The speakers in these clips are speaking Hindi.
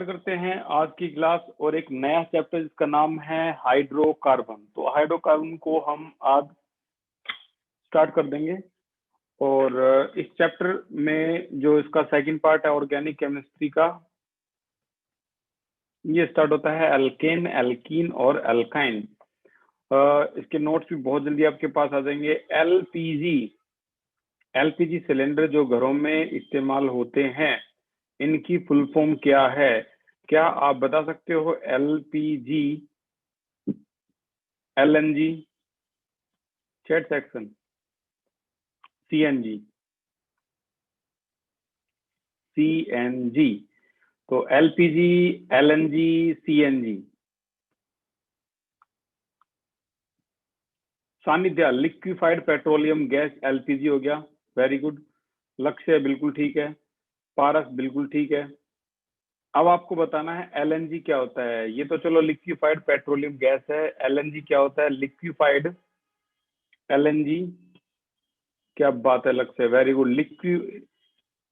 करते हैं आज की क्लास और एक नया चैप्टर जिसका नाम है हाइड्रोकार्बन। तो हाइड्रोकार्बन को हम आज स्टार्ट कर देंगे और इस चैप्टर में जो इसका सेकंड पार्ट है ऑर्गेनिक केमिस्ट्री का, ये स्टार्ट होता है एल्केन, एल्कीन और एल्काइन। इसके नोट्स भी बहुत जल्दी आपके पास आ जाएंगे। एलपीजी सिलेंडर जो घरों में इस्तेमाल होते हैं, इनकी फुल फॉर्म क्या है? क्या आप बता सकते हो? LPG, LNG, chat section, CNG, CNG. तो एलपीजी, एलएनजी, सीएनजी। सानिध्य, लिक्विफाइड पेट्रोलियम गैस, एलपीजी हो गया। Very good. लक्ष्य बिल्कुल ठीक है। पारस बिल्कुल ठीक है। अब आपको बताना है एलएनजी क्या होता है। ये तो चलो लिक्विफाइड पेट्रोलियम गैस है। एलएनजी क्या होता है? Liquefied LNG. क्या बात है लक्ष्य, वेरी गुड।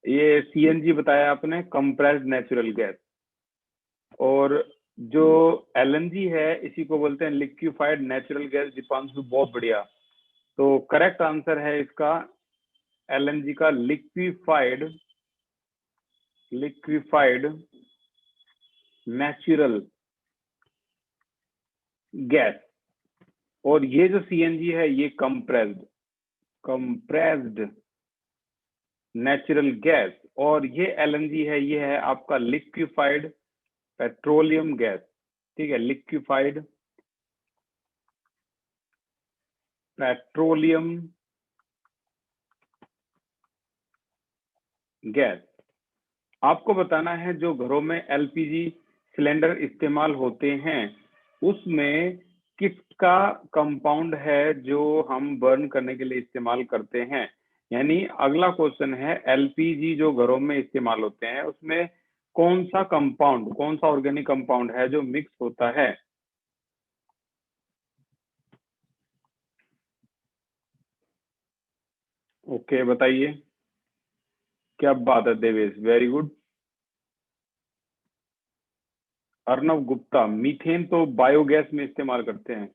ये सीएनजी बताया आपने, कंप्रेस्ड नेचुरल गैस। और जो एलएनजी है इसी को बोलते हैं लिक्विफाइड नेचुरल गैस। दीपांशु बहुत बढ़िया। तो करेक्ट आंसर है इसका एलएनजी का लिक्विफाइड नेचुरल गैस। और ये जो सीएनजी है ये कंप्रेस्ड नेचुरल गैस। और ये एलएनजी है, ये है आपका लिक्विफाइड पेट्रोलियम गैस। ठीक है, लिक्विफाइड पेट्रोलियम गैस। आपको बताना है जो घरों में एलपीजी सिलेंडर इस्तेमाल होते हैं उसमें किसका कंपाउंड है जो हम बर्न करने के लिए इस्तेमाल करते हैं। यानी अगला क्वेश्चन है एलपीजी जो घरों में इस्तेमाल होते हैं उसमें कौन सा कंपाउंड, कौन सा ऑर्गेनिक कंपाउंड है जो मिक्स होता है। ओके बताइए। क्या बात है Devesh, very good. Arnav Gupta, methane तो बायोगैस में इस्तेमाल करते हैं।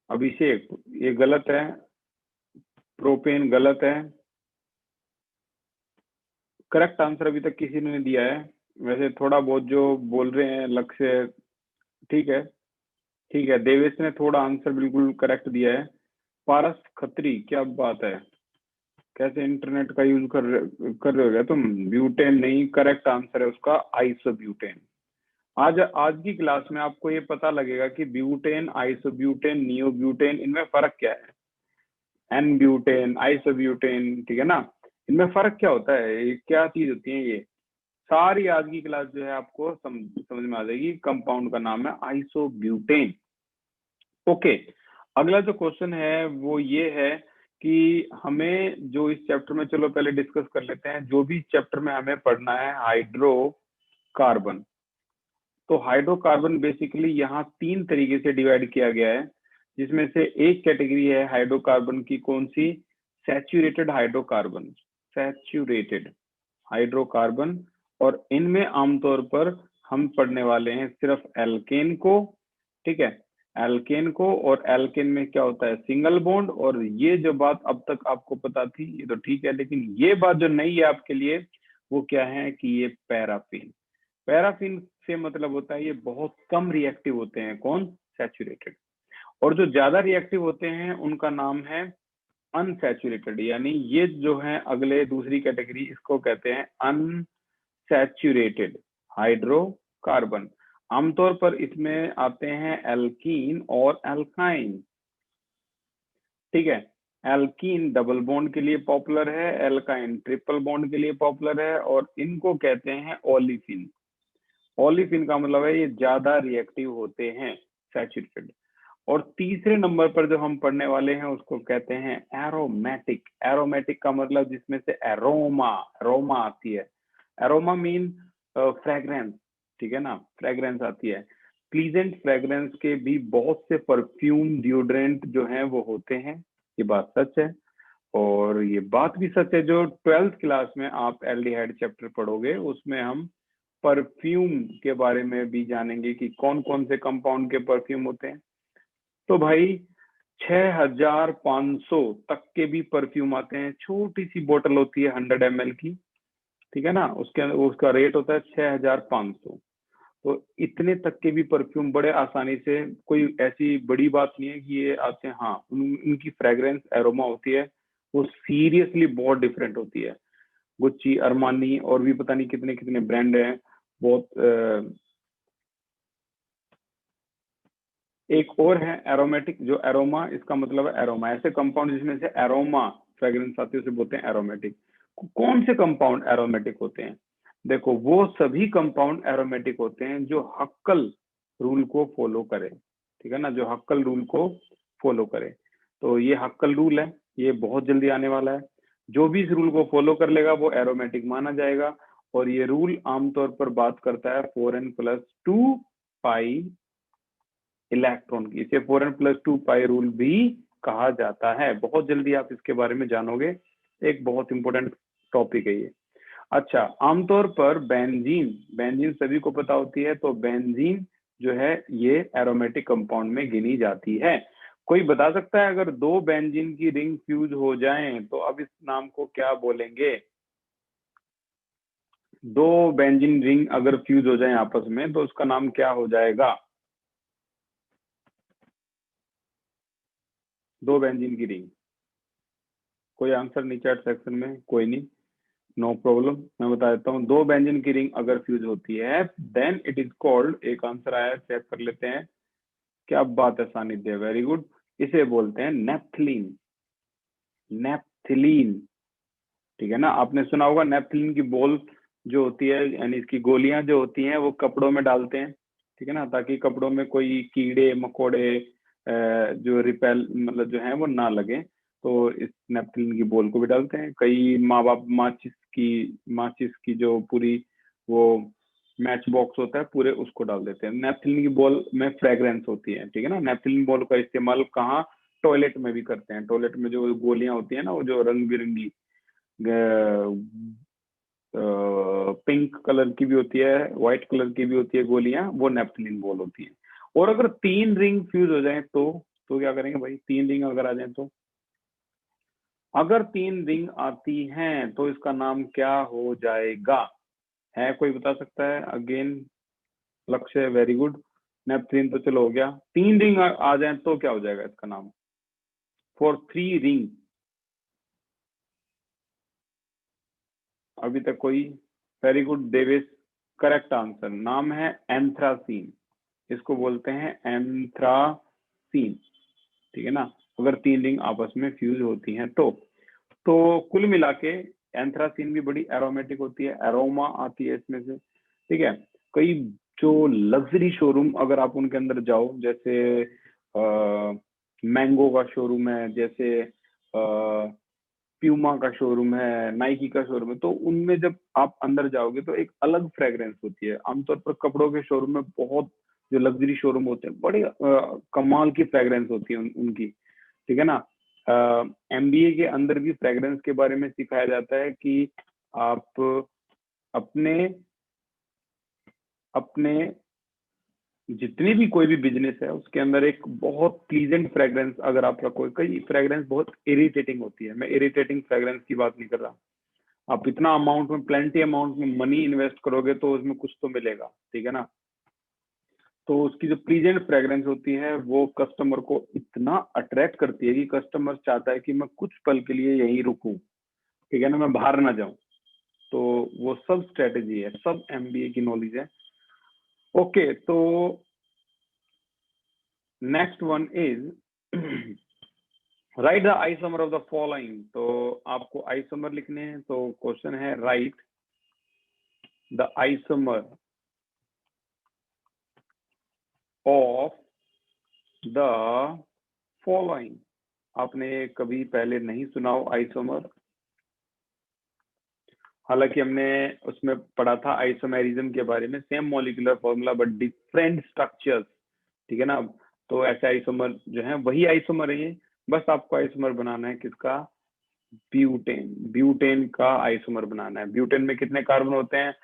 अभिषेक, ये गलत है। प्रोपेन गलत है। करेक्ट आंसर अभी तक किसी ने नहीं दिया है। वैसे थोड़ा बहुत जो बोल रहे हैं लक्ष्य, ठीक है ठीक है। देवेश ने थोड़ा आंसर बिल्कुल करेक्ट दिया है। पारस खत्री, क्या बात है, कैसे इंटरनेट का यूज कर रहे हो क्या तुम? ब्यूटेन नहीं, करेक्ट आंसर है उसका आइसोब्यूटेन। आज की क्लास में आपको ये पता लगेगा कि ब्यूटेन, आइसोब्यूटेन, नियोब्यूटेन, इनमें फर्क क्या है। एन ब्यूटेन, आइसोब्यूटेन, ठीक है ना, इनमें फर्क क्या होता है, ये क्या चीज होती है। ये सारी आज की क्लास जो है आपको समझ में आ जाएगी। कंपाउंड का नाम है आइसोब्यूटेन। ओके, अगला जो क्वेश्चन है वो ये है कि हमें जो इस चैप्टर में, चलो पहले डिस्कस कर लेते हैं जो भी चैप्टर में हमें पढ़ना है हाइड्रोकार्बन। तो हाइड्रोकार्बन बेसिकली यहाँ 3 तरीके से डिवाइड किया गया है, जिसमें से एक कैटेगरी है हाइड्रोकार्बन की, कौन सी? Saturated hydrocarbon, saturated hydrocarbon. और इनमें आमतौर पर हम पढ़ने वाले हैं सिर्फ एल्केन को, ठीक है, एल्केन को। और एल्केन में क्या होता है? Single bond. और ये जो बात अब तक आपको पता थी ये तो ठीक है, लेकिन ये बात जो नई है आपके लिए वो क्या है कि ये पैराफिन। पैराफिन से मतलब होता है ये बहुत कम रिएक्टिव होते हैं। कौन? सैचुरेटेड। और जो ज्यादा रिएक्टिव होते हैं उनका नाम है अनसैचुरेटेड। यानी ये जो है अगले दूसरी कैटेगरी, इसको कहते हैं अनसैचुरेटेड हाइड्रोकार्बन। आमतौर पर इसमें आते हैं एल्कीन और एल्काइन, ठीक है। एल्कीन डबल बॉन्ड के लिए पॉपुलर है, एल्काइन ट्रिपल बॉन्ड के लिए पॉपुलर है, और इनको कहते हैं ओलिफिन। ओलिफिन का मतलब है ये ज्यादा रिएक्टिव होते हैं, सैचुरेटेड। और तीसरे नंबर पर जो हम पढ़ने वाले हैं उसको कहते हैं एरोमेटिक। एरोमेटिक का मतलब जिसमें से एरोमा आती है। एरोमा मीन फ्रेग्रेंस, ठीक है ना, फ्रेग्रेंस आती है। प्लीजेंट फ्रेग्रेंस के भी बहुत से परफ्यूम, डिओड्रेंट जो हैं वो होते हैं, ये बात सच है। और ये बात भी सच है, जो 12th क्लास में आप एल्डिहाइड चैप्टर पढ़ोगे उसमें हम परफ्यूम के बारे में भी जानेंगे कि कौन कौन से कंपाउंड के परफ्यूम होते हैं। तो भाई 6500 तक के भी परफ्यूम आते हैं। छोटी सी बोतल होती है 100 ml की, ठीक है ना, उसका रेट होता है 6500। तो इतने तक के भी परफ्यूम बड़े आसानी से, कोई ऐसी बड़ी बात नहीं है कि ये आते हैं। हाँ, उनकी फ्रेग्रेंस एरोमा होती है वो सीरियसली बहुत डिफरेंट होती है। गुच्ची, अरमानी और भी पता नहीं कितने कितने ब्रांड हैं बहुत। एक और है एरोमेटिक, जो एरोमा, इसका मतलब है एरोमा, ऐसे कंपाउंड जिसमें से एरोमा फ्रेग्रेंस आती है उसे बोलते हैं एरोमेटिक। कौन से कंपाउंड एरोमेटिक होते हैं? देखो, वो सभी कंपाउंड एरोमेटिक होते हैं जो हक्कल रूल को फॉलो करे, ठीक है ना, जो हक्कल रूल को फॉलो करे। तो ये हक्कल रूल है, ये बहुत जल्दी आने वाला है। जो भी इस रूल को फॉलो कर लेगा वो एरोमेटिक माना जाएगा। और ये रूल आमतौर पर बात करता है 4n+2 पाई इलेक्ट्रॉन की। इसे 4n+2 पाई रूल भी कहा जाता है। बहुत जल्दी आप इसके बारे में जानोगे, एक बहुत इंपॉर्टेंट टॉपिक है ये। अच्छा, आमतौर पर बेंजीन सभी को पता होती है, तो बेंजीन जो है ये एरोमेटिक कंपाउंड में गिनी जाती है। कोई बता सकता है अगर दो बेंजीन की रिंग फ्यूज हो जाएं तो अब इस नाम को क्या बोलेंगे? दो बेंजीन रिंग अगर फ्यूज हो जाएं आपस में तो उसका नाम क्या हो जाएगा? दो बेंजीन की रिंग, कोई आंसर नहीं चैट सेक्शन में? कोई नहीं, नो प्रॉब्लम, मैं बता देता हूँ। दो बेंजीन की रिंग अगर फ्यूज होती है देन इट इज कॉल्ड, एक आंसर आया, चेक कर लेते हैं। क्या बात है सानिध्य, वेरी गुड। इसे बोलते हैं नेप्थलीन। नेप्थलीन, ठीक है ना। आपने सुना होगा नेप्थलीन की बॉल जो होती है, यानी इसकी गोलियां जो होती हैं वो कपड़ों में डालते हैं, ठीक है ना, ताकि कपड़ों में कोई कीड़े मकोड़े जो रिपेल मतलब जो है वो ना लगे। तो इस नेप्थलीन की बॉल को भी डालते हैं। कई माँ बाप माचिस की जो पूरी वो मैच बॉक्स होता है पूरे उसको डाल देते हैं। नेप्थलीन की बॉल में फ्रेग्रेंस होती है, ठीक है ना। नेप्थलीन बॉल का इस्तेमाल कहाँ? टॉयलेट में भी करते हैं। टॉयलेट में जो गोलियां होती है ना, वो जो रंग बिरंगी पिंक कलर की भी होती है, व्हाइट कलर की भी होती है गोलियां, वो नेप्थलीन बॉल होती है। और अगर 3 रिंग फ्यूज हो जाए तो क्या करेंगे भाई? 3 रिंग अगर आ जाए तो, अगर 3 रिंग आती हैं तो इसका नाम क्या हो जाएगा? है कोई बता सकता है? अगेन लक्ष्य, वेरी गुड। नेपथलीन तो चलो हो गया। 3 रिंग आ जाए तो क्या हो जाएगा इसका नाम? फॉर 3 रिंग अभी तक कोई? Very good Devesh, correct answer, नाम है एंथ्रासीन। इसको बोलते हैं एंथ्रासीन, ठीक है ना, अगर 3 रिंग आपस में फ्यूज होती हैं तो कुल मिला के एंथ्रासीन भी बड़ी एरोमेटिक होती है, एरोमा आती है इसमें से, ठीक है। कई जो लग्जरी शोरूम अगर आप उनके अंदर जाओ, जैसे मैंगो का शोरूम है, जैसे प्यूमा का शोरूम है, नाइकी का शोरूम है, तो उनमें जब आप अंदर जाओगे तो एक अलग फ्रेग्रेंस होती है। आमतौर पर कपड़ों के शोरूम में बहुत, जो लग्जरी शोरूम होते हैं, बड़े कमाल की फ्रेग्रेंस होती है उनकी, ठीक है ना। एमबीए के अंदर भी फ्रेग्रेंस के बारे में सिखाया जाता है कि आप अपने अपने जितनी भी कोई भी बिजनेस है उसके अंदर एक बहुत प्लीजेंट फ्रेग्रेंस अगर आप रखो। कई फ्रेग्रेंस बहुत इरिटेटिंग होती है, मैं इरिटेटिंग फ्रेग्रेंस की बात नहीं कर रहा। आप इतना अमाउंट में, प्लेंटी अमाउंट में मनी इन्वेस्ट करोगे तो उसमें कुछ तो मिलेगा, ठीक है ना। तो उसकी जो प्लीजेंट फ्रेग्रेंस होती है वो कस्टमर को इतना अट्रैक्ट करती है कि कस्टमर चाहता है कि मैं कुछ पल के लिए यहीं रुकूं, ठीक है ना, मैं बाहर ना जाऊं। तो वो सब स्ट्रेटेजी है, सब एमबीए की नॉलेज है। ओके, तो next one is right the isomer of the following. तो आपको आइसोमर लिखने हैं, तो क्वेश्चन है right the isomer of the following. आपने कभी पहले नहीं सुना हो आइसोमर, हालांकि हमने उसमें पढ़ा था आइसोमेरिज्म के बारे में, same molecular formula but different structures, ठीक है ना। तो ऐसे आइसोमर जो है वही आइसोमर है ये, बस आपको आइसोमर बनाना है किसका? ब्यूटेन, ब्यूटेन का आइसोमर बनाना है। ब्यूटेन में कितने कार्बन होते हैं?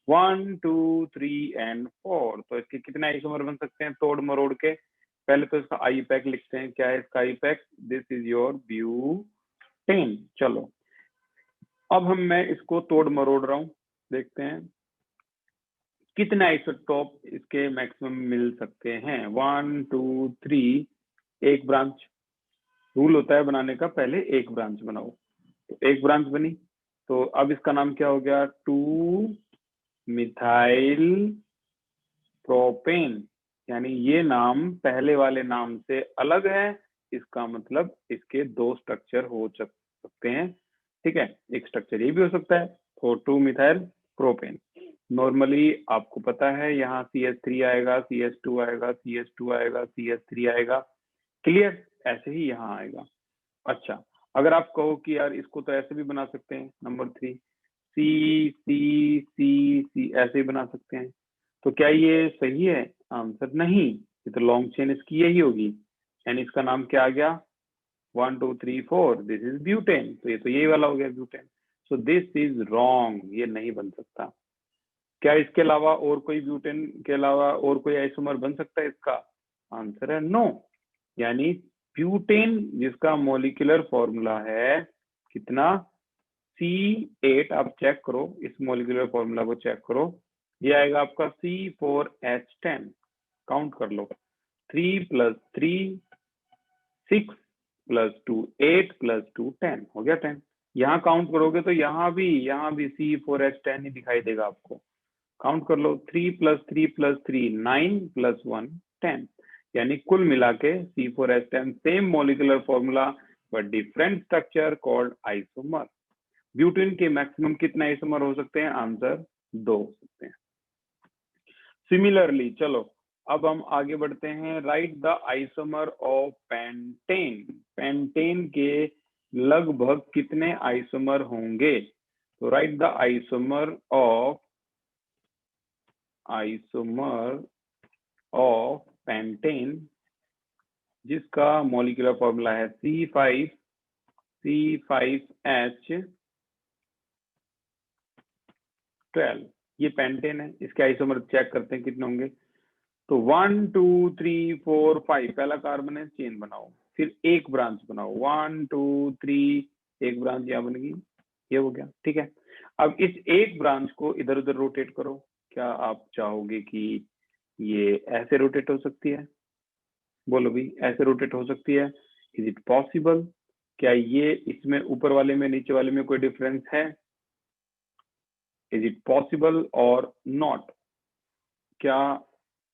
1 2 3 एंड 4। तो इसके कितने आइसोमर बन सकते हैं तोड़ मरोड़ के? पहले तो इसका आई पैक लिखते हैं। क्या है इसका IUPAC? This is your butane. चलो अब मैं इसको तोड़ मरोड़ रहा हूं, देखते हैं कितने आइसोटोप इसके मैक्सिमम मिल सकते हैं। 1 2 3, एक ब्रांच। रूल होता है बनाने का, पहले एक ब्रांच बनाओ। तो एक ब्रांच बनी, तो अब इसका नाम क्या हो गया? 2 मिथाइल प्रोपेन। यानी ये नाम पहले वाले नाम से अलग है, इसका मतलब इसके दो स्ट्रक्चर हो सकते हैं। ठीक है, एक स्ट्रक्चर ये भी हो सकता है। तो 2 मिथाइल प्रोपेन। नॉर्मली आपको पता है यहाँ CH3 आएगा, CH2 आएगा, CH2 आएगा, CH3 आएगा। क्लियर? ऐसे ही यहाँ आएगा। अच्छा, अगर आप कहो कि यार इसको तो ऐसे भी बना सकते हैं, नंबर 3 सी सी सी सी ऐसे ही बना सकते हैं, तो क्या ये सही है? आंसर नहीं, ये तो लॉन्ग चेन इसकी यही होगी। यानी इसका नाम क्या आ गया? 1 2 3 4, दिस इज ब्यूटेन। तो ये तो यही वाला हो गया butane. So this is wrong, ये नहीं बन सकता। क्या इसके अलावा और कोई ब्यूटेन के अलावा और कोई आइसोमर बन सकता है इसका? आंसर है नो। यानी ब्यूटेन जिसका मॉलिक्यूलर फॉर्मूला है कितना? C8। आप चेक करो, इस मॉलिक्यूलर फॉर्मूला को चेक करो, ये आएगा आपका C4H10। काउंट कर लो, 3 + 3 6 + 2 8 + 2 10 हो गया 10। यहाँ काउंट करोगे तो यहाँ भी C4H10 ही दिखाई देगा आपको। काउंट कर लो, 3 + 3 + 3 9 + 1 10। यानी कुल मिला के C4H10 same molecular formula but different structure called isomer. Butane के मैक्सिमम कितने आइसोमर हो सकते हैं? आंसर 2 हो सकते हैं। सिमिलरली चलो अब हम आगे बढ़ते हैं। Right the isomer of pentane. Pentane के लगभग कितने आइसोमर होंगे? तो right the isomer of pentane जिसका मॉलिक्यूलर फॉर्मूला है C5C5H12। ये पेंटेन है, इसके आइसोमर चेक करते हैं कितने होंगे। तो 1 2 3 4 5 पहला कार्बन है, चेन बनाओ, फिर एक ब्रांच बनाओ। 1 2 3, एक ब्रांच यहाँ बन गई, ये हो गया। ठीक है, अब इस एक ब्रांच को इधर उधर रोटेट करो। क्या आप चाहोगे कि ये ऐसे रोटेट हो सकती है? बोलो भी, ऐसे रोटेट हो सकती है? Is it possible? क्या ये इसमें ऊपर वाले में नीचे वाले में कोई डिफरेंस है? इज इट पॉसिबल और नॉट? क्या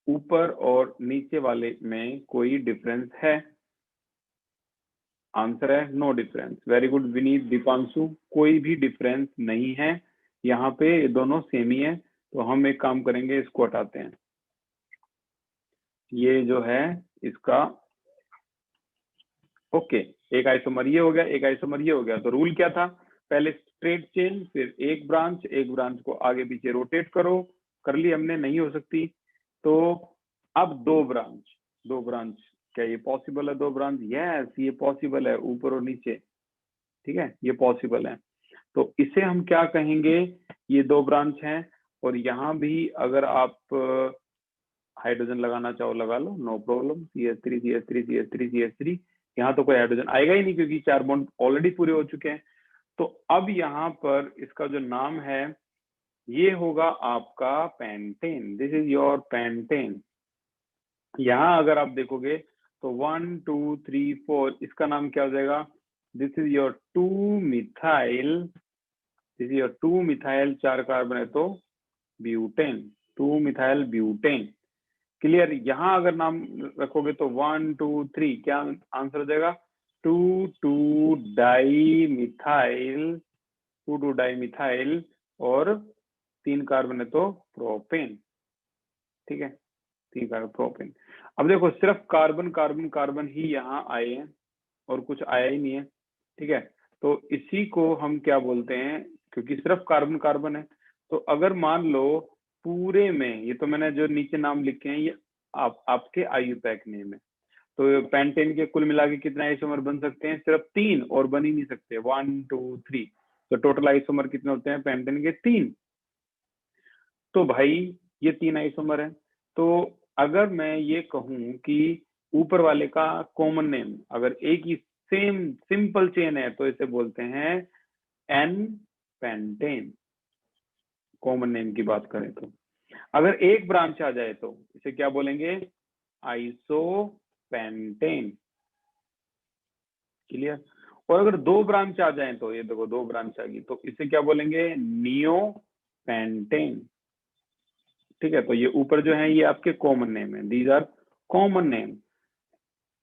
ऊपर और नीचे वाले में कोई डिफरेंस है? आंसर है no difference. Very good Vineet Deepanshu, कोई भी डिफरेंस नहीं है यहाँ पे, ये दोनों सेम ही है। तो हम एक काम करेंगे, इसको हटाते हैं। ये जो है इसका ओके, एक आइसोमर ये हो गया, एक आइसोमर ये हो गया। तो रूल क्या था? पहले स्ट्रेट चेन, फिर एक ब्रांच को आगे पीछे रोटेट करो। कर ली हमने, नहीं हो सकती। तो अब दो ब्रांच, क्या ये पॉसिबल है? दो ब्रांच, यस ये पॉसिबल है, ऊपर और नीचे। ठीक है, ये पॉसिबल है। तो इसे हम क्या कहेंगे? ये दो ब्रांच हैं, और यहाँ भी अगर आप हाइड्रोजन लगाना चाहो लगा लो, no problem. CH3 CH3 CH3 CH3, यहाँ तो कोई हाइड्रोजन आएगा ही नहीं क्योंकि 4 बॉन्ड ऑलरेडी पूरे हो चुके हैं। तो अब यहाँ पर इसका जो नाम है ये होगा आपका pentane. This is your pentane. यहाँ अगर आप देखोगे तो 1 2 3 4, इसका नाम क्या हो जाएगा? This is your 2 methyl. This is your 2 methyl, 4 carbon है तो ब्यूटेन, 2 मिथाइल ब्यूटेन। क्लियर? यहाँ अगर नाम रखोगे तो 1 2 3, क्या आंसर हो जाएगा? 2 2 डाई मिथाइल और 3 कार्बन है तो प्रोपेन। ठीक है, 3 कार्बन प्रोपेन। अब देखो सिर्फ कार्बन कार्बन कार्बन ही यहाँ आए हैं और कुछ आया ही नहीं है। ठीक है, तो इसी को हम क्या बोलते हैं? क्योंकि सिर्फ कार्बन कार्बन है, तो अगर मान लो पूरे में, ये तो मैंने जो नीचे नाम लिखे हैं ये आपके IUPAC नेम है, तो पेंटेन के कुल मिला के कितने आइसोमर बन सकते हैं? सिर्फ 3, और बन ही नहीं सकते। 1 2 3, तो टोटल आइसोमर कितने होते हैं पेंटेन के? 3। तो भाई ये 3 आइसोमर है। तो अगर मैं ये कहूं कि ऊपर वाले का कॉमन नेम, अगर एक ही सेम सिंपल चेन है तो इसे बोलते हैं एन पेंटेन, कॉमन नेम की बात करें तो। अगर एक ब्रांच आ जाए तो इसे क्या बोलेंगे? आइसोपेंटेन। क्लियर? और अगर 2 ब्रांच आ जाए तो, ये देखो 2 ब्रांच आ गई, तो इसे क्या बोलेंगे? नियोपेंटेन। ठीक है, तो ये ऊपर जो है ये आपके कॉमन नेम है, दीज आर कॉमन नेम।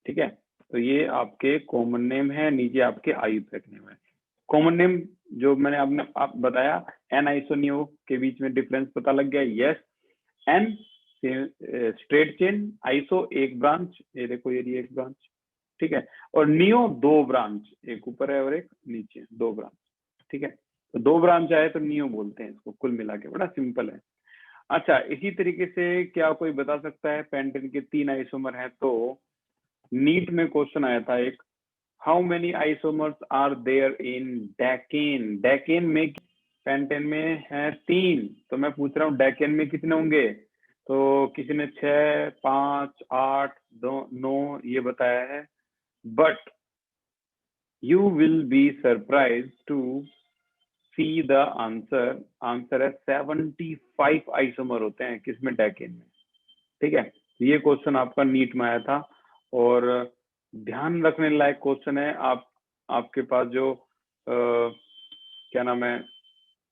ठीक है, तो ये आपके कॉमन नेम है, नीचे आपके आयुर्वेद नेम है। कॉमन नेम जो मैंने आपने आप बताया, एन आइसोनियो के बीच में डिफरेंस पता लग गया? Yes. N straight chain, iso एक ब्रांच, ये देखो ये रही एक ब्रांच। ठीक है, और नियो 2 ब्रांच, एक ऊपर है और एक नीचे, 2 ब्रांच। ठीक है, तो 2 ब्रांच आए तो नियो बोलते हैं इसको, कुल मिला के। बड़ा सिंपल है। अच्छा, इसी तरीके से क्या कोई बता सकता है पेंटेन के 3 आइसोमर हैं? तो नीट में क्वेश्चन आया था एक, how many isomers are there in decane? Decane में पेंटेन में है 3, तो मैं पूछ रहा हूँ डेकेन में कितने होंगे? तो किसी ने 6, 5, 8, 2, 9 ये बताया है, but you will be surprise to see the answer. Answer है 75 आइसोमर होते हैं किसमें? डेकेन में। ठीक है, ये क्वेश्चन आपका नीट में आया था, और ध्यान रखने लायक क्वेश्चन है। आपके पास जो क्या नाम है,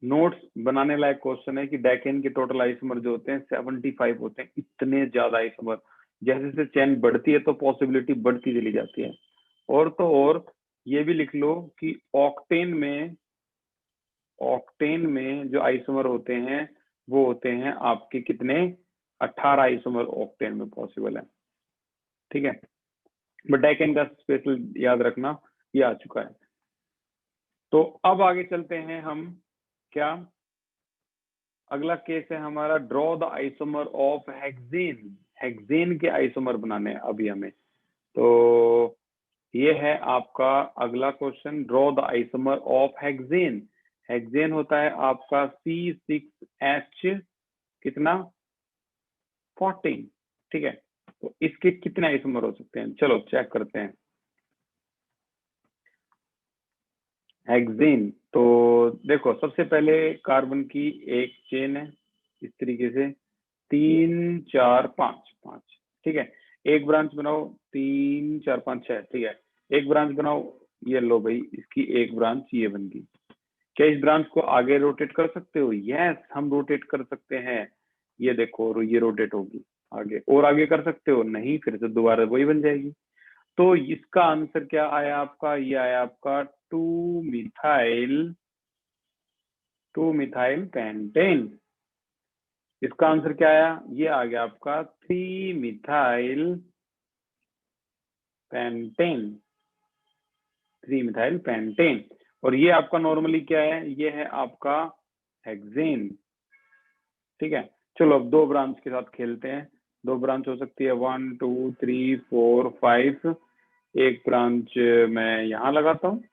नोट्स बनाने लायक क्वेश्चन है कि डेकेन के टोटल आइसोमर जो होते हैं 75 होते हैं। इतने ज्यादा आइसोमर, जैसे जैसे चेन बढ़ती है तो पॉसिबिलिटी बढ़ती चली जाती है। और तो और ये भी लिख लो कि ऑक्टेन में जो आइसोमर होते हैं वो होते हैं आपके कितने? 18 आइसोमर ऑक्टेन में पॉसिबल है। ठीक है, बट डेकेन का स्पेशल याद रखना, ये आ चुका है। तो अब आगे चलते हैं हम। क्या अगला केस है हमारा? Draw the isomer of hexane. Hexane के आइसोमर बनाने हैं अभी हमें। तो ये है आपका अगला question, draw the isomer of hexane. Hexane होता है आपका C6H कितना? 14। ठीक है, तो इसके कितने आइसोमर हो सकते हैं? चलो चेक करते हैं। हेक्सेन, तो देखो सबसे पहले कार्बन की एक चेन है इस तरीके से, 3 4 5 5। ठीक है, एक ब्रांच बनाओ, 3 4 5 6। ठीक है, एक ब्रांच बनाओ, ये लो भाई, इसकी एक ब्रांच ये बन गई। क्या इस ब्रांच को आगे रोटेट कर सकते हो? यस, हम रोटेट कर सकते हैं। ये देखो, और ये रोटेट होगी आगे, और आगे कर सकते हो? नहीं, फिर से दोबारा वही बन जाएगी। तो इसका आंसर क्या आया आपका? ये आया आपका 2 मिथाइल पेंटेन। इसका आंसर क्या आया? ये आ गया आपका 3 मिथाइल पेंटेन। 3 methyl pentane. और ये आपका नॉर्मली क्या है? ये है आपका हेक्सेन। ठीक है, चलो अब 2 ब्रांच के साथ खेलते हैं। 2 ब्रांच हो सकती है 1 2 3 4 5। एक ब्रांच मैं यहाँ लगाता हूँ।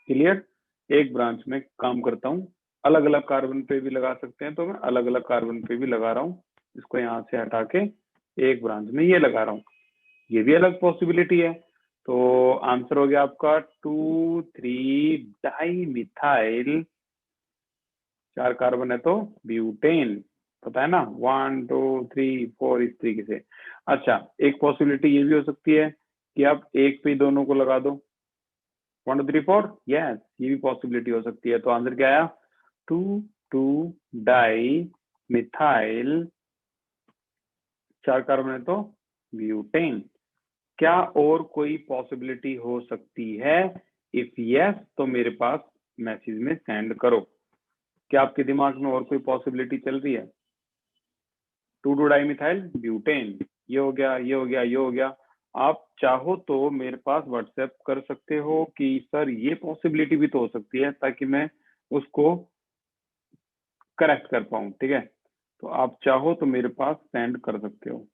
क्लियर? एक ब्रांच में काम करता हूँ, अलग अलग कार्बन पे भी लगा सकते हैं, तो मैं अलग अलग कार्बन पे भी लगा रहा हूँ। इसको यहाँ से हटा के एक ब्रांच में ये लगा रहा हूँ, ये भी अलग पॉसिबिलिटी है। तो आंसर हो गया आपका 2 3 डाई मिथाइल, 4 कार्बन है तो ब्यूटेन। पता है ना, 1 2 3 4 इस तरीके से। अच्छा, एक पॉसिबिलिटी ये भी हो सकती है कि आप एक पे दोनों को लगा दो, 1 2 3 4। यस, ये भी पॉसिबिलिटी हो सकती है। तो आंसर क्या आया? 2 2 डाई मिथाइल, 4 कार्बन है तो ब्यूटेन। क्या और कोई पॉसिबिलिटी हो सकती है? इफ यस, तो मेरे पास मैसेज में सेंड करो। क्या आपके दिमाग में और कोई पॉसिबिलिटी चल रही है? 2 2 डाई मिथाइल ब्यूटेन, ये हो गया, ये हो गया, ये हो गया। आप चाहो तो मेरे पास व्हाट्सएप कर सकते हो कि सर ये पॉसिबिलिटी भी तो हो सकती है, ताकि मैं उसको करेक्ट कर पाऊं। ठीक है, तो आप चाहो तो मेरे पास सेंड कर सकते हो।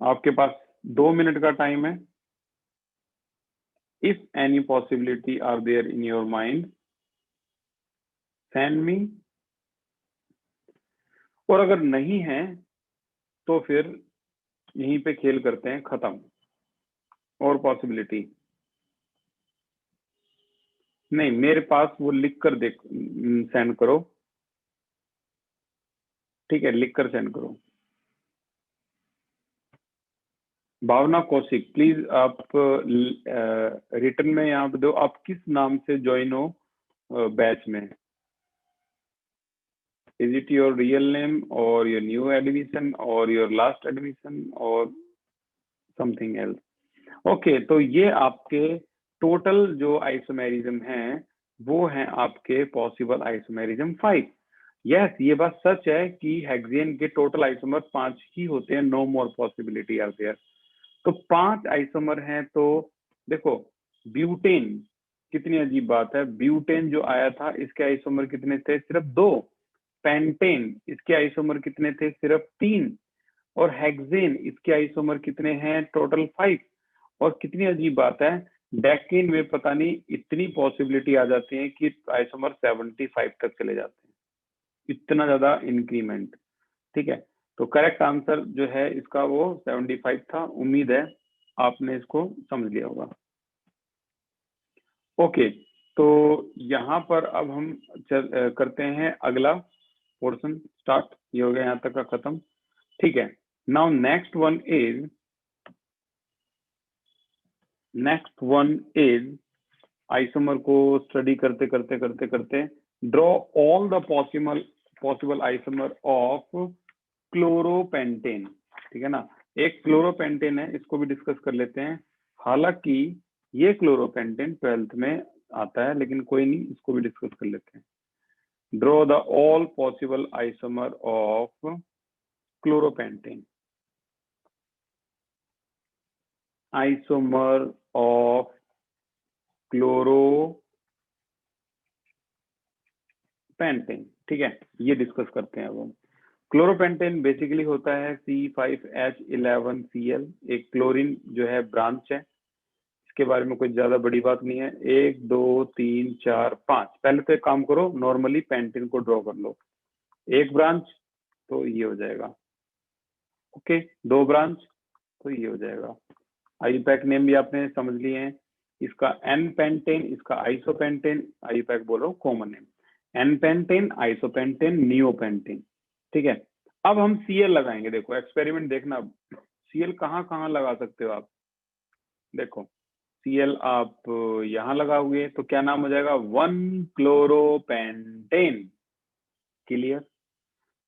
आपके पास 2 मिनट का टाइम है। If any possibility are there in your mind send me, और अगर नहीं है तो फिर यहीं पे खेल करते हैं खत्म। और पॉसिबिलिटी नहीं, मेरे पास वो लिख कर देख सेंड करो, ठीक है, लिख कर सेंड करो। भावना कौशिक, प्लीज आप रिटर्न में यहाँ पे दो, आप किस नाम से ज्वाइन हो बैच में। Is it your real name or your new admission or your last admission or something else? Okay तो ये आपके टोटल जो आइसोमेरिज्म हैं वो हैं आपके पॉसिबल आइसोमेरिज्म 5। यस, ये बात सच है कि हेक्सेन के टोटल आइसोमर 5 ही होते हैं, no more possibility are there. तो 5 आइसोमर हैं। तो देखो ब्यूटेन, कितनी अजीब बात है, ब्यूटेन जो आया था इसके आइसोमर कितने थे, सिर्फ 2। पेंटेन इसके आइसोमर कितने थे, सिर्फ 3। और हेक्सेन इसके आइसोमर कितने हैं, टोटल 5। और कितनी अजीब बात है, डेकेन में पता नहीं इतनी पॉसिबिलिटी आ जाती है कि आइसोमर 75 तक चले जाते हैं, इतना ज्यादा इंक्रीमेंट। ठीक है, तो करेक्ट आंसर जो है इसका वो 75 था। उम्मीद है आपने इसको समझ लिया होगा। ओके, तो यहाँ पर अब हम करते हैं अगला पोर्शन स्टार्ट। ये हो गया यहाँ तक का खत्म। ठीक है, now next one is isomer को स्टडी करते करते करते करते draw all the possible isomer of chloropentane. ठीक है ना, एक क्लोरोपेंटेन है, इसको भी डिस्कस कर लेते हैं। हालांकि ये क्लोरोपेंटेन 12th में आता है, लेकिन कोई नहीं, इसको भी डिस्कस कर लेते हैं। Draw the all possible isomer of chloropentane. Isomer of chloropentane, ठीक है, ये डिस्कस करते हैं अब हम। क्लोरोपेंटेन बेसिकली होता है C5H11Cl, एक क्लोरीन जो है ब्रांच है। इसके बारे में कोई ज्यादा बड़ी बात नहीं है। 1 2 3 4 5, पहले तो एक काम करो, नॉर्मली पेंटेन को ड्रॉ कर लो। एक ब्रांच तो ये हो जाएगा, ओके, 2 ब्रांच तो ये हो जाएगा। आईयूपैक नेम भी आपने समझ लिए हैं, इसका एन पेंटेन, इसका आइसोपेंटेन, आईयूपैक बोलो common name, n pentane, isopentane, neopentane. ठीक है, अब हम Cl लगाएंगे। देखो एक्सपेरिमेंट देखना, Cl कहाँ कहाँ लगा सकते हो आप। देखो Cl आप यहाँ लगाओगे तो क्या नाम हो जाएगा, 1 क्लोरोपेंटेन। क्लियर।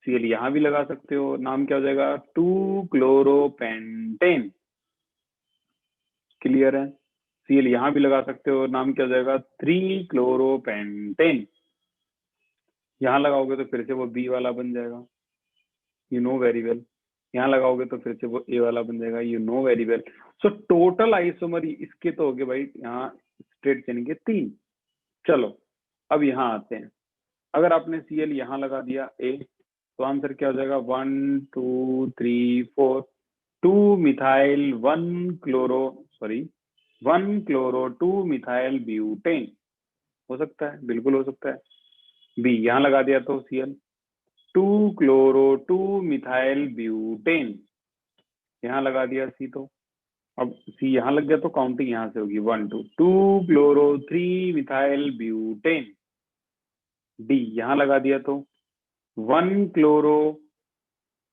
Cl यहाँ भी लगा सकते हो, नाम क्या हो जाएगा, 2 क्लोरोपेंटेन। क्लियर है। Cl यहाँ भी लगा सकते हो, नाम क्या हो जाएगा, 3 क्लोरोपेंटेन। यहाँ लगाओगे तो फिर से वो बी वाला बन जाएगा, यू नो वेरी वेल। यहाँ लगाओगे तो फिर से वो ए वाला बन जाएगा, you know very well. So total isomer इसके तो हो गए भाई, यहाँ स्ट्रेट चेन के 3। चलो अब यहाँ आते हैं। अगर आपने Cl यहाँ लगा दिया ए, तो आंसर क्या हो जाएगा, 1 2 3 4, 2 मिथाइल 1 क्लोरो 2 मिथाइल ब्यूटेन। हो सकता है, बिल्कुल हो सकता है। बी यहाँ लगा दिया तो Cl 2 क्लोरो 2 मिथाइल ब्यूटेन, यहाँ लगा दिया सी, तो अब सी यहाँ लग गया तो काउंटिंग यहाँ से होगी 1 2 2 क्लोरो 3 मिथाइल ब्यूटेन। डी यहाँ लगा दिया तो 1 क्लोरो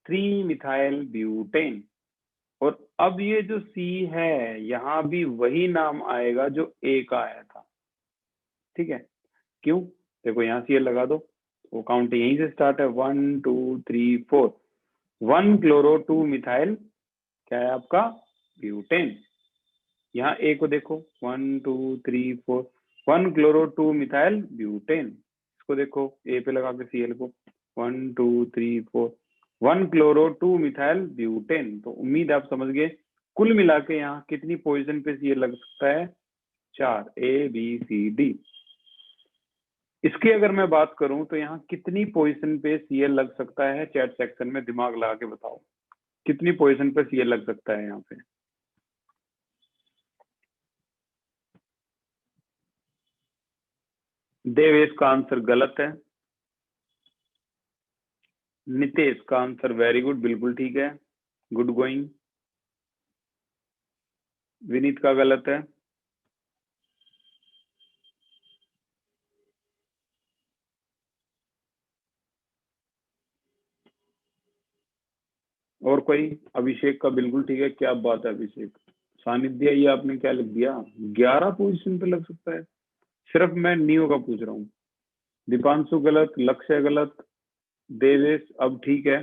3 मिथाइल ब्यूटेन। और अब ये जो सी है यहाँ भी वही नाम आएगा जो ए का आया था। ठीक है, क्यों, देखो यहाँ Cl लगा दो, वो काउंट यहीं से स्टार्ट है, 1 2 3 4, 1 क्लोरो 2 मिथाइल क्या है आपका, ब्यूटेन। यहाँ ए को देखो, 1 2 3 4, 1 क्लोरो 2 मिथाइल ब्यूटेन। इसको देखो, ए पे लगा के Cl को, 1 2 3 4, 1 क्लोरो 2 मिथाइल ब्यूटेन। तो उम्मीद आप समझ गए। कुल मिला के यहाँ कितनी पोजीशन पे Cl लग सकता है, 4, ABCD। इसकी अगर मैं बात करूं तो यहाँ कितनी पोजीशन पे Cl लग सकता है, चैट सेक्शन में दिमाग लगा के बताओ। कितनी पोजीशन पे Cl लग सकता है यहाँ पे? देवेश का आंसर गलत है। नितेश का आंसर वेरी गुड, बिल्कुल ठीक है, गुड गोइंग। विनीत का गलत है। और कोई? अभिषेक का बिल्कुल ठीक है। क्या बात है अभिषेक, सानिध्य ये आपने क्या लिख दिया? 11 पोजीशन पे लग सकता है। सिर्फ मैं नियो का पूछ रहा हूँ। दीपांशु गलत, लक्ष्य गलत, देवेश अब ठीक है।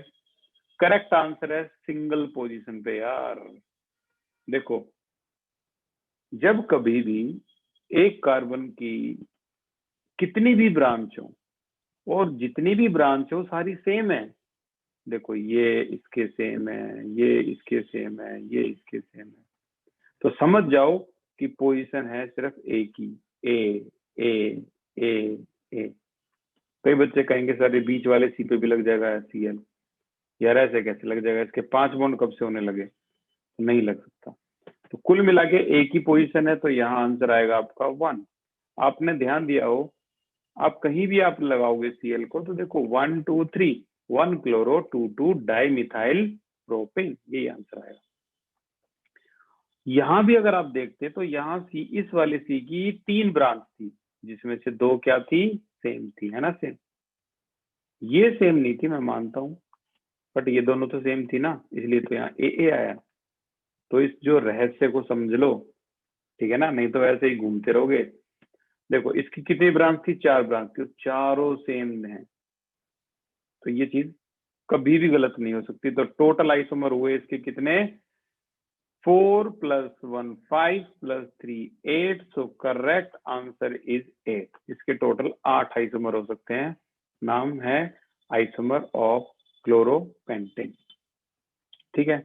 करेक्ट आंसर है सिंगल पोजीशन पे यार। देखो, जब कभी भी एक कार्बन की कितनी भी ब्रांच हो और जितनी भी ब्रांच हो सारी सेम है। देखो, ये इसके सेम है, ये इसके सेम है, ये इसके सेम है, तो समझ जाओ कि पोजीशन है सिर्फ एक ही, ए ए ए ए। कई बच्चे कहेंगे सर ये बीच वाले सी पे भी लग जाएगा Cl। यार ऐसे कैसे लग जाएगा, इसके 5 बॉन्ड कब से होने लगे? तो नहीं लग सकता। तो कुल मिला के एक ही पोजीशन है, तो यहाँ आंसर आएगा आपका 1। आपने ध्यान दिया हो, आप कहीं भी आप लगाओगे Cl को तो देखो 1 2 3, 1 क्लोरो 2 डाई मिथाइल प्रोपेन, यही आंसर आएगा। यहाँ भी अगर आप देखते तो यहाँ सी, इस वाले सी की 3 ब्रांच थी, जिसमें से 2 क्या थी? सेम थी, है ना सेम। ये सेम नहीं थी, मैं मानता हूँ, बट ये दोनों तो सेम थी ना, इसलिए तो यहाँ ए आया। तो इस जो रहस्य को समझ लो, ठीक है ना, नहीं तो ऐसे ही घूमते रहोगे। देखो, इसकी कितनी ब्रांच थी? 4 ब्रांच थी, चारों सेम है, तो ये चीज कभी भी गलत नहीं हो सकती। तो टोटल आइसोमर हुए इसके कितने? 4 + 1 5 + 3 8। So correct answer is 8। इसके टोटल 8 आइसोमर हो सकते हैं। नाम है आइसोमर ऑफ क्लोरोपेंटेन। ठीक है।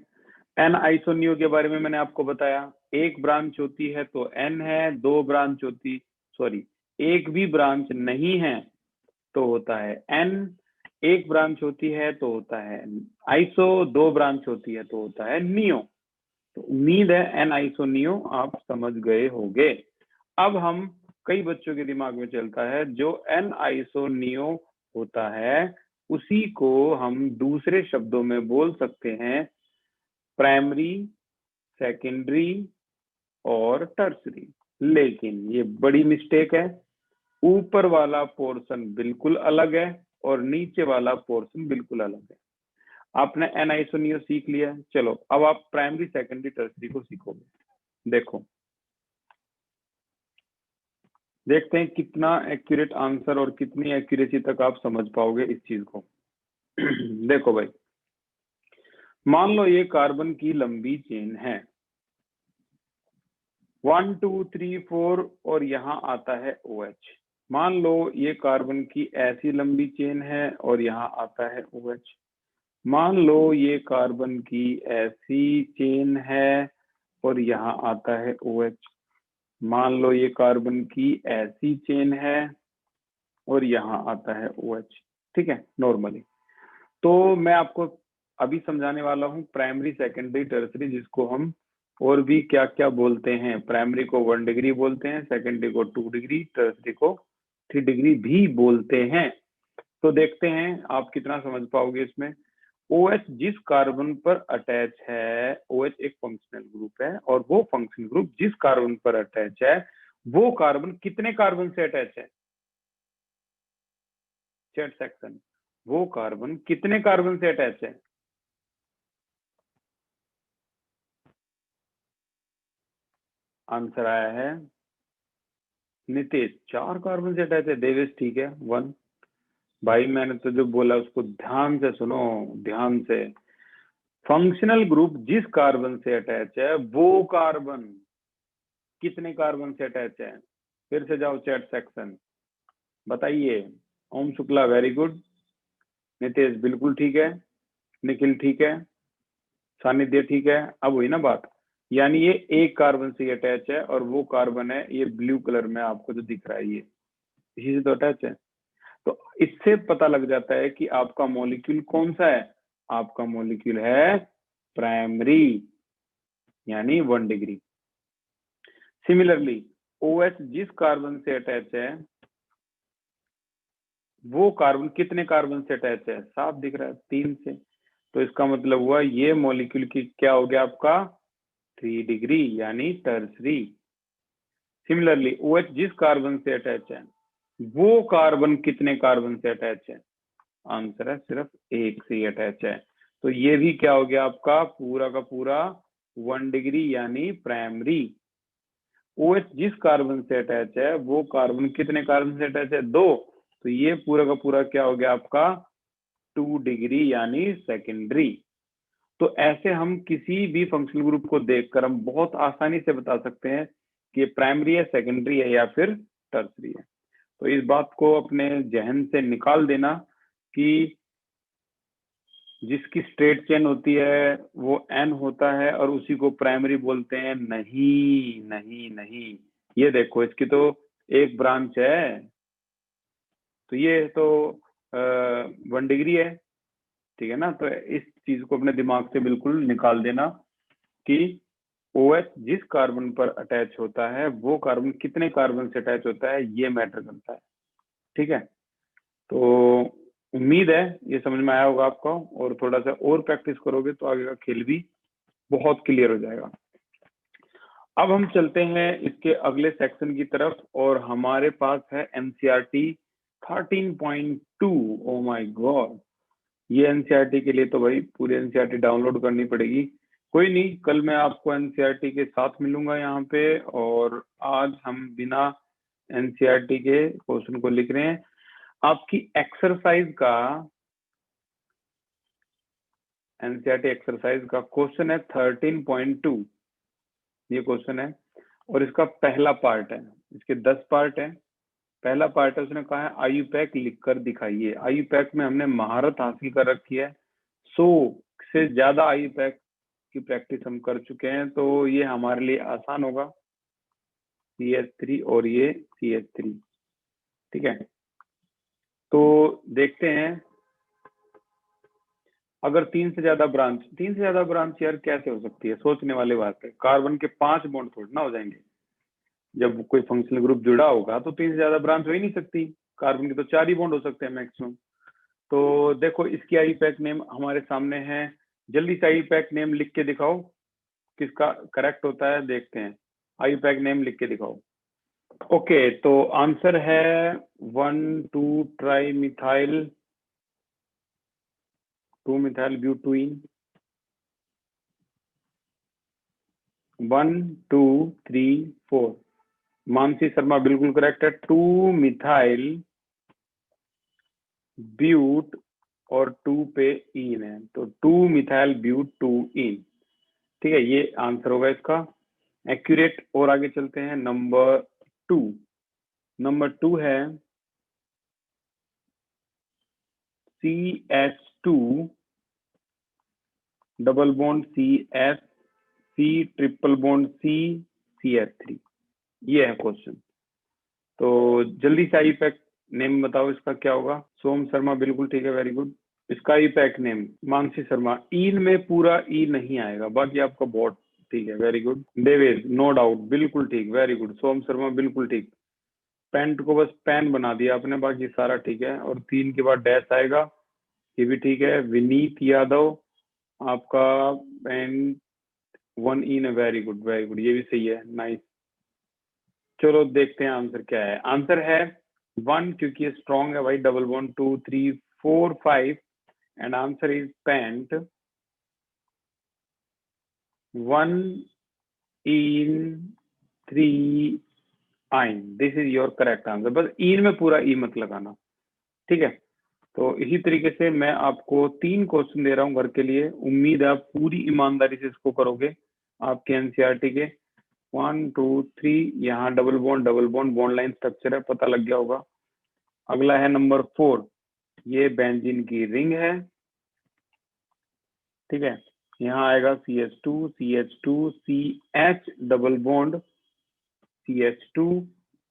एन आइसोनियो के बारे में मैंने आपको बताया, एक ब्रांच होती है तो एन है, दो ब्रांच होती, सॉरी, एक भी ब्रांच नहीं है तो होता है एन, एक ब्रांच होती है तो होता है आइसो, दो ब्रांच होती है तो होता है नियो। तो उम्मीद है एन आइसोनियो आप समझ गए होंगे। अब हम, कई बच्चों के दिमाग में चलता है जो एन आइसोनियो होता है उसी को हम दूसरे शब्दों में बोल सकते हैं प्राइमरी, सेकेंडरी और टर्सरी। लेकिन ये बड़ी मिस्टेक है, ऊपर वाला पोर्शन बिल्कुल अलग है और नीचे वाला पोर्शन बिल्कुल अलग है। आपने एन आइसोनियो सीख लिया, चलो अब आप प्राइमरी, सेकेंडरी, टर्सरी को सीखोगे। देखो, देखते हैं कितना एक्यूरेट आंसर और कितनी एक्यूरेसी तक आप समझ पाओगे इस चीज को। देखो भाई, मान लो ये कार्बन की लंबी चेन है 1 2 3 4 और यहाँ आता है OH। मान लो ये कार्बन की ऐसी लंबी चेन है और यहाँ आता है OH। मान लो ये कार्बन की ऐसी चेन है और यहाँ आता है OH। मान लो ये कार्बन की ऐसी चेन है और यहाँ आता है OH। ठीक है, नॉर्मली। तो मैं आपको अभी समझाने वाला हूँ प्राइमरी, सेकेंडरी, टर्सरी, जिसको हम और भी क्या क्या बोलते हैं। प्राइमरी को 1 डिग्री बोलते हैं, सेकेंडरी को 2 डिग्री, टर्सरी को 3 डिग्री भी बोलते हैं। तो देखते हैं आप कितना समझ पाओगे इसमें। OH जिस कार्बन पर अटैच है, OH एक फंक्शनल ग्रुप है और वो फंक्शनल ग्रुप जिस कार्बन पर अटैच है वो कार्बन कितने कार्बन से अटैच है? चैट सेक्शन, वो कार्बन कितने कार्बन से अटैच है? आंसर आया है नितेश, 4 कार्बन से अटैच है। देवेश ठीक है 1। भाई मैंने तो जो बोला उसको ध्यान से सुनो, ध्यान से। फंक्शनल ग्रुप जिस कार्बन से अटैच है वो कार्बन कितने कार्बन से अटैच है? फिर से जाओ चैट सेक्शन, बताइए। ओम शुक्ला वेरी गुड, नितेश बिल्कुल ठीक है, निखिल ठीक है, सानिध्य ठीक है। अब हुई ना बात, यानी ये एक कार्बन से अटैच है और वो कार्बन है ये ब्लू कलर में आपको जो दिख रहा है, ये इसी से तो अटैच है। तो इससे पता लग जाता है कि आपका मॉलिक्यूल कौन सा है। आपका मॉलिक्यूल है प्राइमरी यानी 1 डिग्री। सिमिलरली OH जिस कार्बन से अटैच है वो कार्बन कितने कार्बन से अटैच है, साफ दिख रहा है 3 से, तो इसका मतलब हुआ ये मॉलिक्यूल की क्या हो गया आपका 3 डिग्री यानी टर्सरी। सिमिलरली OH जिस कार्बन से अटैच है वो कार्बन कितने कार्बन से अटैच है, आंसर है सिर्फ 1 से ही अटैच है, तो ये भी क्या हो गया आपका पूरा का पूरा 1 डिग्री यानी प्राइमरी। OH जिस कार्बन से अटैच है वो कार्बन कितने कार्बन से अटैच है 2, तो ये पूरा का पूरा क्या हो गया आपका 2 डिग्री यानी सेकेंडरी। तो ऐसे हम किसी भी फंक्शनल ग्रुप को देखकर हम बहुत आसानी से बता सकते हैं कि ये प्राइमरी है, सेकेंडरी है या फिर टर्सरी है। तो इस बात को अपने जहन से निकाल देना कि जिसकी स्ट्रेट चेन होती है वो N होता है और उसी को प्राइमरी बोलते हैं, नहीं नहीं नहीं, ये देखो इसकी तो एक ब्रांच है, तो ये तो 1 डिग्री है, ठीक है ना। तो इस चीज को अपने दिमाग से बिल्कुल निकाल देना कि OH जिस कार्बन पर अटैच होता है वो कार्बन कितने कार्बन से अटैच होता है, ये मैटर करता है, ठीक है। तो उम्मीद है ये समझ में आया होगा आपको, और थोड़ा सा और प्रैक्टिस करोगे तो आगे का खेल भी बहुत क्लियर हो जाएगा। अब हम चलते हैं इसके अगले सेक्शन की तरफ और हमारे पास है NCERT 13.2। ओ माय गॉड, ये NCERT के लिए तो भाई पूरी NCERT डाउनलोड करनी पड़ेगी। कोई नहीं, कल मैं आपको NCERT के साथ मिलूंगा यहाँ पे, और आज हम बिना NCERT के क्वेश्चन को लिख रहे हैं। आपकी एक्सरसाइज का NCERT एक्सरसाइज का क्वेश्चन है 13.2, ये क्वेश्चन है और इसका पहला पार्ट है, इसके 10 पार्ट है। पहला पार्ट है, उसने कहा है आयुपैक लिखकर दिखाइए। आयुपैक में हमने महारत हासिल कर रखी है, 100 से ज्यादा आयुपैक की प्रैक्टिस हम कर चुके हैं, तो ये हमारे लिए आसान होगा, CH3 और ये CH3, ठीक है। तो देखते हैं, अगर 3 से ज्यादा ब्रांच यार कैसे हो सकती है, सोचने वाली बात है। कार्बन के 5 बॉन्ड थोड़ी ना हो जाएंगे, जब कोई फंक्शनल ग्रुप जुड़ा होगा तो 3 से ज्यादा ब्रांच हो ही नहीं सकती, कार्बन के तो 4 ही बॉन्ड हो सकते हैं मैक्सिमम। तो देखो इसकी आईपैक नेम हमारे सामने है, जल्दी से आईपैक नेम लिख के दिखाओ, किसका करेक्ट होता है देखते हैं। आईपैक नेम लिख के दिखाओ। ओके, तो आंसर है 1,2 tri methyl 2 methyl butyne, 1 2 3 4। Mansi Sharma बिल्कुल करेक्ट है, 2 मिथाइल ब्यूट और 2 पे इन है, तो 2 मिथाइल ब्यूट 2 इन, ठीक है, ये आंसर होगा इसका एक्यूरेट। और आगे चलते हैं नंबर 2। नंबर 2 है CH2 double bond CH, C triple bond C, CH3, ये है क्वेश्चन। तो जल्दी से आईपैक नेम बताओ इसका क्या होगा। सोम शर्मा बिल्कुल ठीक है, वेरी गुड। इसका आईपैक नेम मानसी शर्मा, इन में पूरा ई नहीं आएगा, बाकी आपका बहुत ठीक है, very good. Devesh no doubt बिल्कुल ठीक, वेरी गुड। सोम शर्मा बिल्कुल ठीक, पेंट को बस पैन बना दिया आपने, बाकी सारा ठीक है। और 3 के बाद डैश आएगा, ये भी ठीक है। विनीत यादव आपका पेंट 1 इन, वेरी गुड वेरी गुड, ये भी सही है, नाइस। चलो देखते हैं आंसर क्या है। आंसर है 1, क्योंकि ये स्ट्रॉन्ग है भाई, double bond 2 3 4 5, and answer is pent 1 en 3 yne, this is your correct answer. बस इन में पूरा ई मत लगाना, ठीक है। तो इसी तरीके से मैं आपको 3 क्वेश्चन दे रहा हूँ घर के लिए, उम्मीद है आप पूरी ईमानदारी से इसको करोगे। आपके NCERT के 1 2 3, यहाँ double bond bond line structure है, पता लग गया होगा। अगला है नंबर 4, ये बेंजीन की रिंग है, ठीक है। यहाँ आएगा CH2 CH2 CH double bond CH2,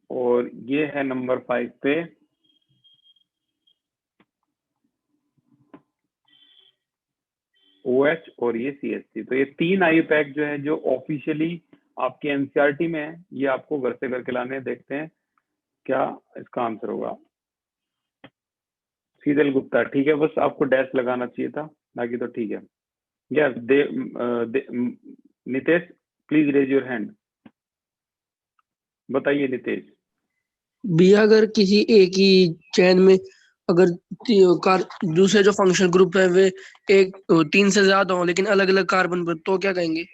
और ये है नंबर 5 पे OH और ये CH3। तो ये 3 IUPAC जो है जो ऑफिशियली आपके एनसीईआरटी में है, ये आपको घर से करके लाने हैं। देखते हैं क्या इसका आंसर होगा। शीतल गुप्ता, ठीक है, बस आपको डैश लगाना चाहिए था, बाकी तो ठीक है। Yes, Nitesh please raise your hand. बताइए नितेश। भैया अगर किसी एक ही चैन में अगर दूसरे जो फंक्शनल ग्रुप है वे 3 से ज्यादा हो लेकिन अलग अलग कार्बन पर, तो क्या कहेंगे?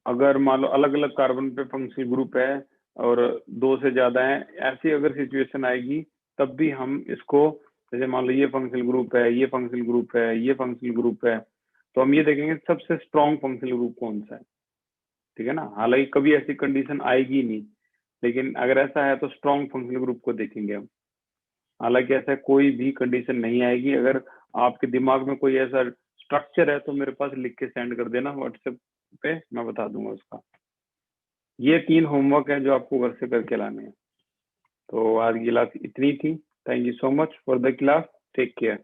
अगर मान लो अलग अलग कार्बन पे फंक्शनल ग्रुप है और 2 से ज्यादा है, ऐसी अगर सिचुएशन आएगी तब भी हम इसको, जैसे मान लो ये फंक्शनल ग्रुप है, ये फंक्शनल ग्रुप है, ये फंक्शनल ग्रुप है, तो हम ये देखेंगे सबसे स्ट्रॉन्ग फंक्शनल ग्रुप कौन सा है। ठीक है ना, हालांकि कभी ऐसी कंडीशन आएगी नहीं, लेकिन अगर ऐसा है तो स्ट्रॉन्ग फंक्शनल ग्रुप को देखेंगे हम। हालांकि ऐसा कोई भी कंडीशन नहीं आएगी। अगर आपके दिमाग में कोई ऐसा स्ट्रक्चर है तो मेरे पास लिख के सेंड कर देना व्हाट्सएप पे, मैं बता दूंगा उसका। ये 3 होमवर्क है जो आपको घर से करके लाने हैं। तो आज की क्लास इतनी थी। Thank you so much for the class. Take care.